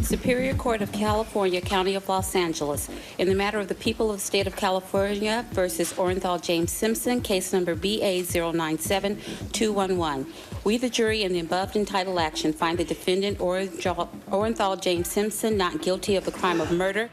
Superior Court of California, County of Los Angeles, in the matter of the people of the state of California versus Orenthal James Simpson, case number BA097211. We, the jury, in the above entitled action, find the defendant Orenthal James Simpson not guilty of the crime of murder.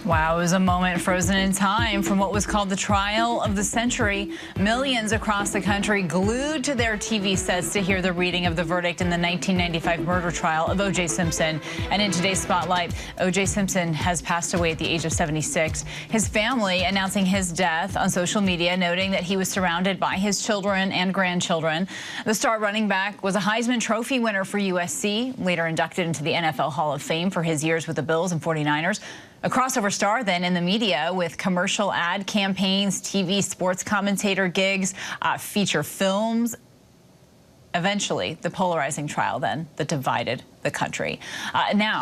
Wow, it was a moment frozen in time from what was called the trial of the century. Millions across the country glued to their TV sets to hear the reading of the verdict in the 1995 murder trial of O.J. Simpson. And in today's spotlight, O.J. Simpson has passed away at the age of 76. His family announcing his death on social media, noting that he was surrounded by his children and grandchildren. The star running back was a Heisman Trophy winner for USC, later inducted into the NFL Hall of Fame for his years with the Bills and 49ers. A crossover star then in the media with commercial ad campaigns, TV sports commentator gigs, feature films. Eventually, the polarizing trial then that divided the country.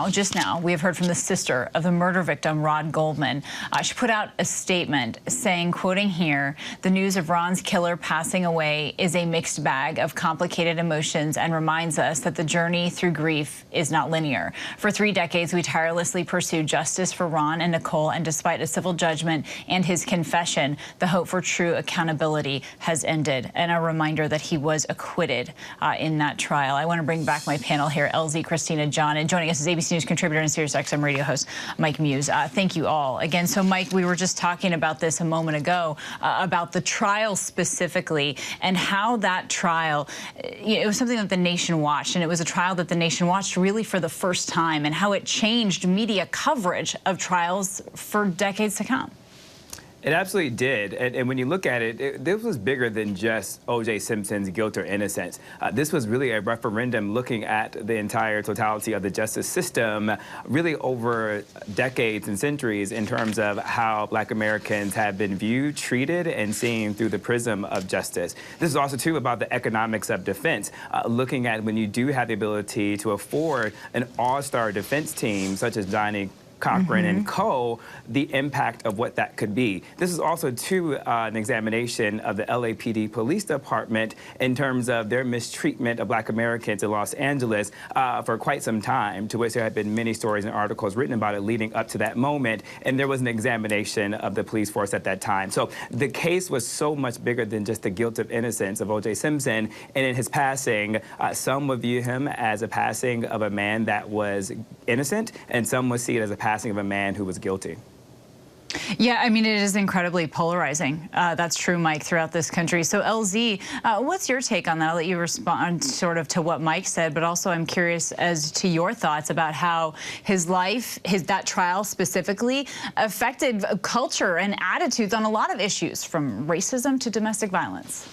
Just now, we have heard from the sister of the murder victim, Ron Goldman. She put out a statement saying, quoting here, "The news of Ron's killer passing away is a mixed bag of complicated emotions and reminds us that the journey through grief is not linear. For 3 decades, we tirelessly pursued justice for Ron and Nicole, and despite a civil judgment and his confession, the hope for true accountability has ended." And a reminder that he was acquitted in that trial. I want to bring back my panel here, LZ, Christina, John, and joining us is ABC News contributor and SiriusXM radio host Mike Muse. Thank you all again. So, Mike, we were just talking about this a moment ago, about the trial specifically and how that trial, it was something that the nation watched, and it was a trial that the nation watched really for the first time, and how it changed media coverage of trials for decades to come. It absolutely did. And when you look at it, this was bigger than just O.J. Simpson's guilt or innocence. This was really a referendum looking at the entire totality of the justice system, really over decades and centuries, in terms of how Black Americans have been viewed, treated, and seen through the prism of justice. This is also, too, about the economics of defense, looking at when you do have the ability to afford an all-star defense team, such as Johnny Cochran and co., the impact of what that could be. This is also, too, an examination of the LAPD Police Department in terms of their mistreatment of Black Americans in Los Angeles for quite some time, to which there have been many stories and articles written about it leading up to that moment, and there was an examination of the police force at that time. So the case was so much bigger than just the guilt of innocence of O.J. Simpson, and in his passing, some would view him as a passing of a man that was innocent, and some would see it as a passing of a man who was guilty. Yeah, I mean, it is incredibly polarizing. That's true, Mike, throughout this country. So, LZ, what's your take on that? I'll let you respond sort of to what Mike said, but also I'm curious as to your thoughts about how his life, that trial specifically, affected culture and attitudes on a lot of issues, from racism to domestic violence.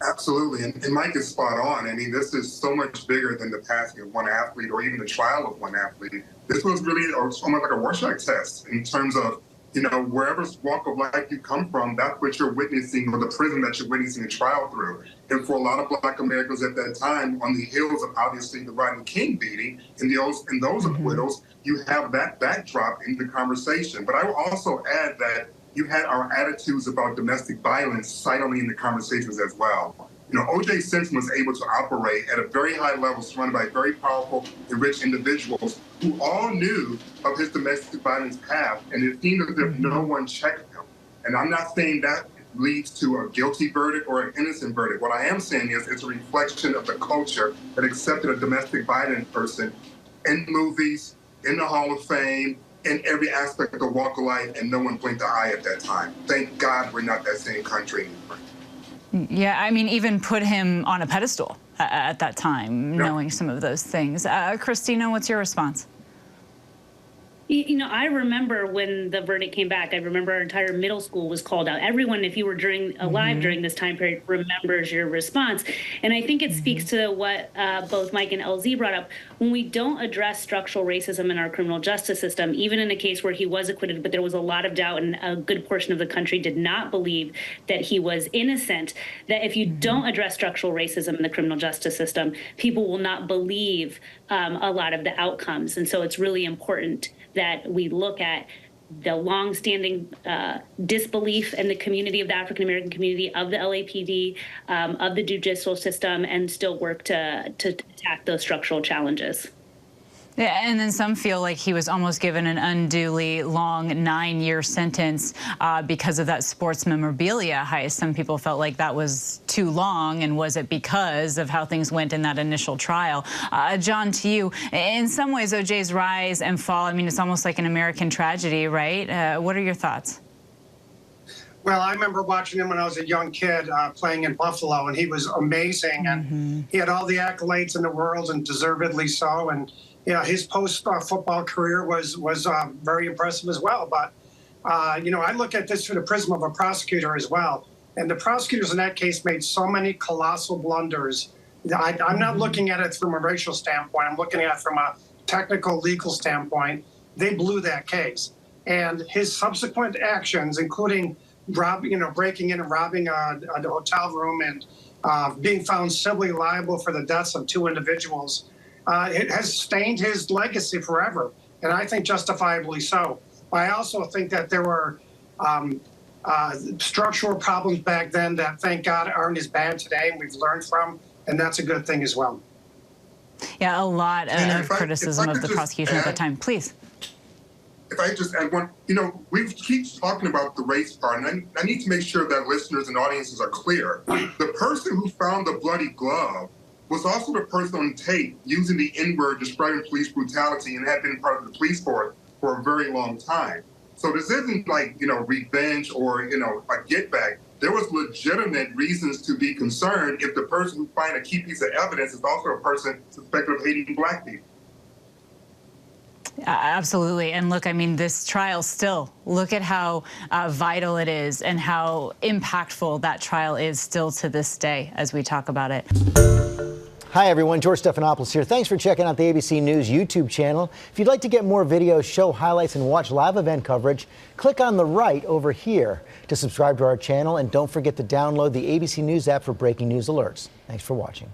Absolutely, and Mike is spot on. I mean, this is so much bigger than the passing of one athlete or even the trial of one athlete. This was really almost like a Rorschach test in terms of, you know, wherever walk of life you come from, that's what you're witnessing, or the prison that you're witnessing a trial through. And for a lot of Black Americans at that time, on the heels of obviously the Rodney King beating and those acquittals, you have that backdrop in the conversation. But I will also add that you had our attitudes about domestic violence silently in the conversations as well. You know, O.J. Simpson was able to operate at a very high level, surrounded by very powerful and rich individuals who all knew of his domestic violence path, and it seemed as if no one checked him. And I'm not saying that leads to a guilty verdict or an innocent verdict. What I am saying is it's a reflection of the culture that accepted a domestic violence person in movies, in the Hall of Fame, in every aspect of the walk of life, and no one blinked an eye at that time. Thank God we're not that same country anymore. Yeah, I mean, even put him on a pedestal at that time, knowing some of those things. Christina, what's your response? You know, I remember when the verdict came back, I remember our entire middle school was called out. Everyone, if you were alive during this time period, remembers your response. And I think it speaks to what both Mike and LZ brought up. When we don't address structural racism in our criminal justice system, even in a case where he was acquitted, but there was a lot of doubt and a good portion of the country did not believe that he was innocent, that if you don't address structural racism in the criminal justice system, people will not believe a lot of the outcomes. And so it's really important that we look at the longstanding disbelief in the community of the African American community, of the LAPD, of the judicial system, and still work to attack those structural challenges. Yeah, and then some feel like he was almost given an unduly long 9-year sentence because of that sports memorabilia heist. Some people felt like that was too long, and was it because of how things went in that initial trial? John, to you, in some ways, O.J.'s rise and fall, I mean, it's almost like an American tragedy, right? What are your thoughts? Well, I remember watching him when I was a young kid playing in Buffalo, and he was amazing, and he had all the accolades in the world, and deservedly so. And yeah, his post-football career was very impressive as well. But, you know, I look at this through the prism of a prosecutor as well. And the prosecutors in that case made so many colossal blunders. I'm not looking at it from a racial standpoint. I'm looking at it from a technical, legal standpoint. They blew that case. And his subsequent actions, including breaking in and robbing a hotel room and being found civilly liable for the deaths of 2 individuals, it has stained his legacy forever, and I think justifiably so. I also think that there were structural problems back then that, thank God, aren't as bad today, and we've learned from, and that's a good thing as well. Yeah, a lot of criticism of the prosecution at that time. Please. If I just add one, you know, we keep talking about the race part, and I need to make sure that listeners and audiences are clear. The person who found the bloody glove was also the person on tape using the N-word describing police brutality and had been part of the police force for a very long time. So this isn't like, you know, revenge or, you know, a get back. There was legitimate reasons to be concerned if the person who finds a key piece of evidence is also a person suspected of hating black people. Absolutely. And look, I mean, this trial still, look at how vital it is and how impactful that trial is still to this day as we talk about it. Hi, everyone. George Stephanopoulos here. Thanks for checking out the ABC News YouTube channel. If you'd like to get more videos, show highlights, and watch live event coverage, click on the right over here to subscribe to our channel. And don't forget to download the ABC News app for breaking news alerts. Thanks for watching.